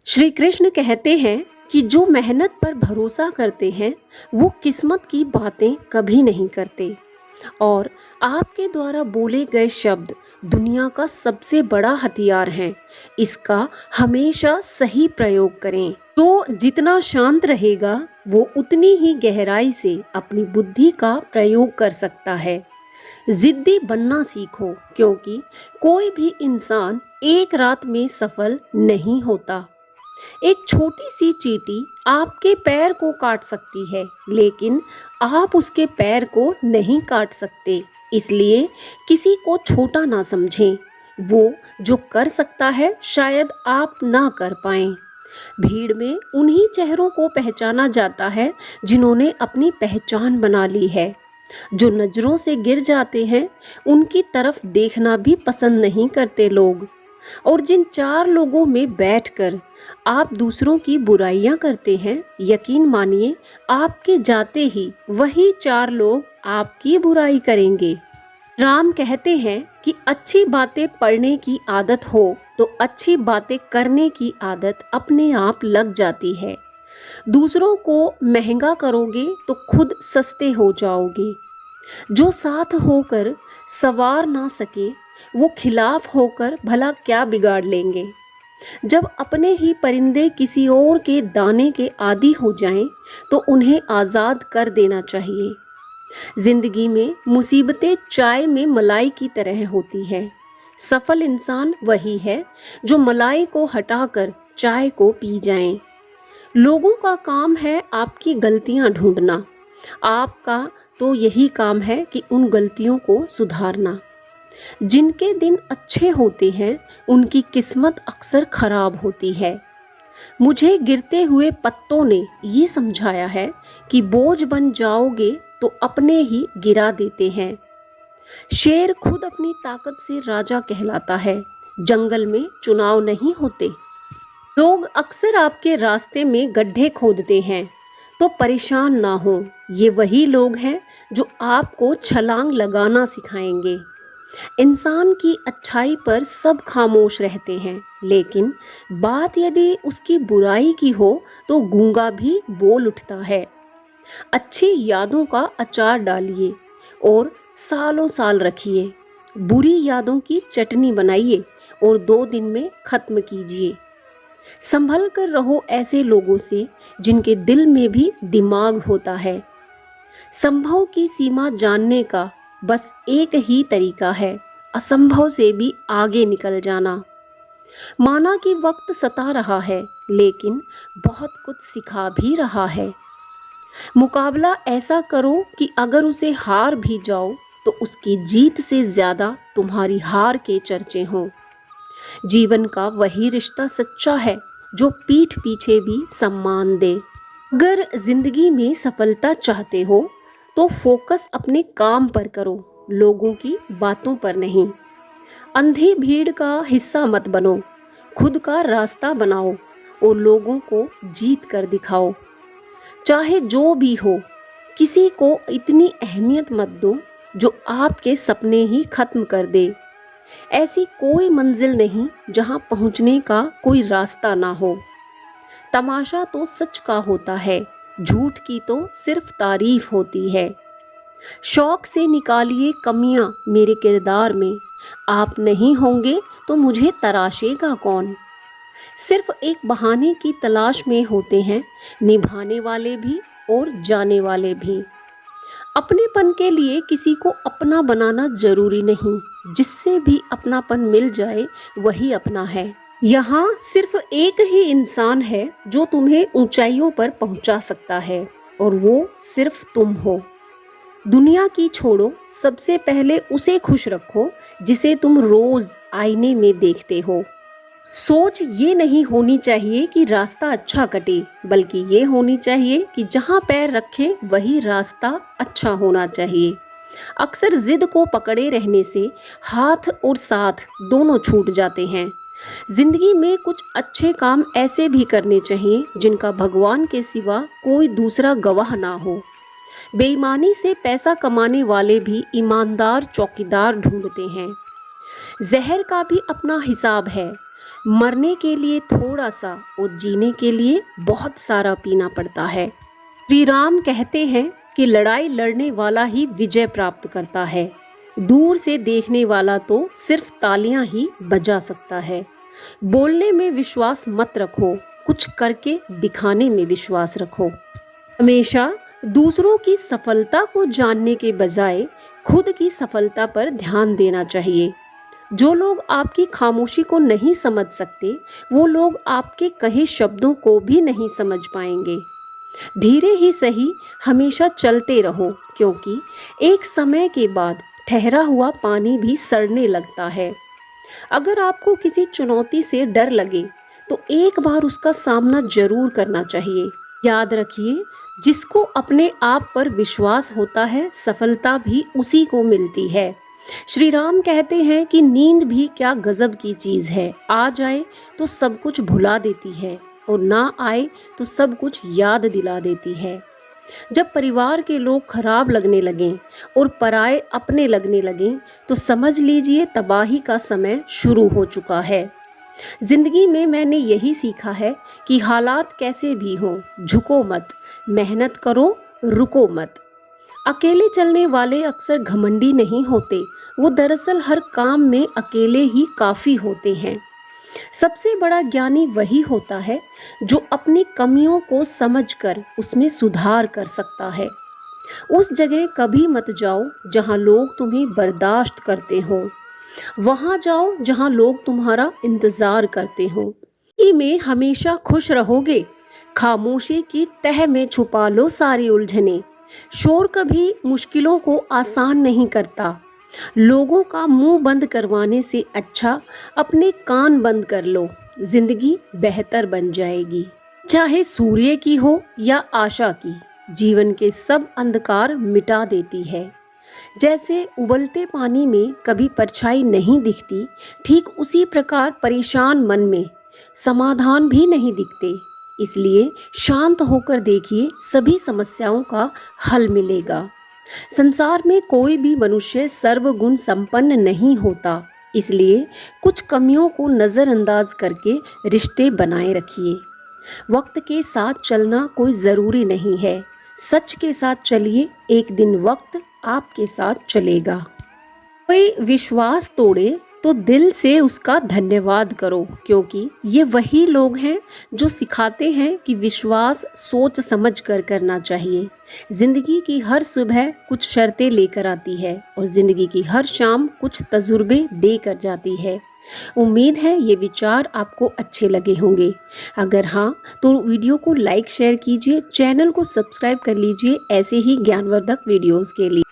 श्री कृष्ण कहते हैं कि जो मेहनत पर भरोसा करते हैं वो किस्मत की बातें कभी नहीं करते। और आपके द्वारा बोले गए शब्द दुनिया का सबसे बड़ा हथियार हैं। इसका हमेशा सही प्रयोग करें। तो जितना शांत रहेगा वो उतनी ही गहराई से अपनी बुद्धि का प्रयोग कर सकता है। जिद्दी बनना सीखो, क्योंकि कोई भी इंसान एक रात में सफल नहीं होता। एक छोटी सी चींटी आपके पैर को काट सकती है, लेकिन आप उसके पैर को नहीं काट सकते। इसलिए किसी को छोटा ना समझें। वो जो कर सकता है शायद आप ना कर पाएं। भीड़ में उन्हीं चेहरों को पहचाना जाता है जिन्होंने अपनी पहचान बना ली है। जो नजरों से गिर जाते हैं उनकी तरफ देखना भी पसंद नहीं करते लोग। और जिन चार लोगों में बैठकर आप दूसरों की बुराइयां करते हैं, यकीन मानिए आपके जाते ही वही चार लोग आपकी बुराई करेंगे। राम कहते हैं कि अच्छी बातें पढ़ने की आदत हो तो अच्छी बातें करने की आदत अपने आप लग जाती है। दूसरों को महंगा करोगे तो खुद सस्ते हो जाओगे। जो साथ होकर सवार ना सके वो खिलाफ होकर भला क्या बिगाड़ लेंगे। जब अपने ही परिंदे किसी और के दाने के आदी हो जाएं, तो उन्हें आज़ाद कर देना चाहिए। जिंदगी में मुसीबतें चाय में मलाई की तरह होती हैं। सफल इंसान वही है जो मलाई को हटाकर चाय को पी जाए। लोगों का काम है आपकी गलतियां ढूंढना, आपका तो यही काम है कि उन गलतियों को सुधारना। जिनके दिन अच्छे होते हैं उनकी किस्मत अक्सर खराब होती है। मुझे गिरते हुए पत्तों ने ये समझाया है कि बोझ बन जाओगे तो अपने ही गिरा देते हैं। शेर खुद अपनी ताकत से राजा कहलाता है। जंगल में चुनाव नहीं होते। लोग अक्सर आपके रास्ते में गड्ढे खोदते हैं, तो परेशान ना हो। ये वही लोग हैं जो आपको छलांग लगाना सिखाएंगे। इंसान की अच्छाई पर सब खामोश रहते हैं, लेकिन बात यदि उसकी बुराई की हो तो गूंगा भी बोल उठता है। अच्छी यादों का अचार डालिए और सालों साल रखिए। बुरी यादों की चटनी बनाइए और 2 दिन में खत्म कीजिए। संभल कर रहो ऐसे लोगों से जिनके दिल में भी दिमाग होता है। संभव की सीमा जानने का बस एक ही तरीका है, असंभव से भी आगे निकल जाना। माना कि वक्त सता रहा है, लेकिन बहुत कुछ सिखा भी रहा है। मुकाबला ऐसा करो कि अगर उसे हार भी जाओ तो उसकी जीत से ज्यादा तुम्हारी हार के चर्चे हों। जीवन का वही रिश्ता सच्चा है जो पीठ पीछे भी सम्मान दे। अगर जिंदगी में सफलता चाहते हो तो फोकस अपने काम पर करो, लोगों की बातों पर नहीं। अंधी भीड़ का हिस्सा मत बनो, खुद का रास्ता बनाओ और लोगों को जीत कर दिखाओ। चाहे जो भी हो, किसी को इतनी अहमियत मत दो जो आपके सपने ही खत्म कर दे। ऐसी कोई मंजिल नहीं जहां पहुंचने का कोई रास्ता ना हो। तमाशा तो सच का होता है, झूठ की तो सिर्फ तारीफ होती है। शौक से निकालिए कमियां मेरे किरदार में। आप नहीं होंगे तो मुझे तराशेगा कौन। सिर्फ एक बहाने की तलाश में होते हैं निभाने वाले भी और जाने वाले भी। अपनेपन के लिए किसी को अपना बनाना जरूरी नहीं। जिससे भी अपनापन मिल जाए वही अपना है। यहाँ सिर्फ एक ही इंसान है जो तुम्हें ऊंचाइयों पर पहुंचा सकता है, और वो सिर्फ तुम हो। दुनिया की छोड़ो, सबसे पहले उसे खुश रखो जिसे तुम रोज आईने में देखते हो। सोच ये नहीं होनी चाहिए कि रास्ता अच्छा कटे, बल्कि ये होनी चाहिए कि जहाँ पैर रखें वही रास्ता अच्छा होना चाहिए। अक्सर जिद को पकड़े रहने से हाथ और साथ दोनों छूट जाते हैं। जिंदगी में कुछ अच्छे काम ऐसे भी करने चाहिए जिनका भगवान के सिवा कोई दूसरा गवाह ना हो। बेईमानी से पैसा कमाने वाले भी ईमानदार चौकीदार ढूंढते हैं। जहर का भी अपना हिसाब है। मरने के लिए थोड़ा सा और जीने के लिए बहुत सारा पीना पड़ता है। श्री राम कहते हैं कि लड़ाई लड़ने वाला ही विजय प्राप्त करता है। दूर से देखने वाला तो सिर्फ तालियां ही बजा सकता है। बोलने में विश्वास मत रखो, कुछ करके दिखाने में विश्वास रखो। हमेशा दूसरों की सफलता को जानने के बजाय खुद की सफलता पर ध्यान देना चाहिए। जो लोग आपकी खामोशी को नहीं समझ सकते, वो लोग आपके कहे शब्दों को भी नहीं समझ पाएंगे। धीरे ही सही हमेशा चलते रहो, क्योंकि एक समय के बाद ठहरा हुआ पानी भी सड़ने लगता है। अगर आपको किसी चुनौती से डर लगे तो एक बार उसका सामना जरूर करना चाहिए। याद रखिए, जिसको अपने आप पर विश्वास होता है, सफलता भी उसी को मिलती है। श्री राम कहते हैं कि नींद भी क्या गजब की चीज़ है, आ जाए तो सब कुछ भुला देती है और ना आए तो सब कुछ याद दिला देती है। जब परिवार के लोग खराब लगने लगें और पराये अपने लगने लगें तो समझ लीजिए तबाही का समय शुरू हो चुका है। जिंदगी में मैंने यही सीखा है कि हालात कैसे भी हों, झुको मत, मेहनत करो, रुको मत। अकेले चलने वाले अक्सर घमंडी नहीं होते, वो दरअसल हर काम में अकेले ही काफ़ी होते हैं। सबसे बड़ा ज्ञानी वही होता है जो अपनी कमियों को समझकर उसमें सुधार कर सकता है। उस जगह कभी मत जाओ जहां लोग तुम्हें बर्दाश्त करते हो, वहां जाओ जहां लोग तुम्हारा इंतजार करते हो। में हमेशा खुश रहोगे, खामोशी की तह में छुपा लो सारी उलझने। शोर कभी मुश्किलों को आसान नहीं करता। लोगों का मुंह बंद करवाने से अच्छा अपने कान बंद कर लो, जिंदगी बेहतर बन जाएगी। चाहे सूर्य की हो या आशा की, जीवन के सब अंधकार मिटा देती है। जैसे उबलते पानी में कभी परछाई नहीं दिखती, ठीक उसी प्रकार परेशान मन में समाधान भी नहीं दिखते। इसलिए शांत होकर देखिए, सभी समस्याओं का हल मिलेगा। संसार में कोई भी मनुष्य सर्वगुण संपन्न नहीं होता, इसलिए कुछ कमियों को नज़रअंदाज करके रिश्ते बनाए रखिए। वक्त के साथ चलना कोई ज़रूरी नहीं है, सच के साथ चलिए, एक दिन वक्त आपके साथ चलेगा। कोई विश्वास तोड़े तो दिल से उसका धन्यवाद करो, क्योंकि ये वही लोग हैं जो सिखाते हैं कि विश्वास सोच समझ कर करना चाहिए। ज़िंदगी की हर सुबह कुछ शर्तें लेकर आती है और ज़िंदगी की हर शाम कुछ तजुर्बे दे कर जाती है। उम्मीद है ये विचार आपको अच्छे लगे होंगे। अगर हाँ तो वीडियो को लाइक शेयर कीजिए, चैनल को सब्सक्राइब कर लीजिए ऐसे ही ज्ञानवर्धक वीडियोज़ के लिए।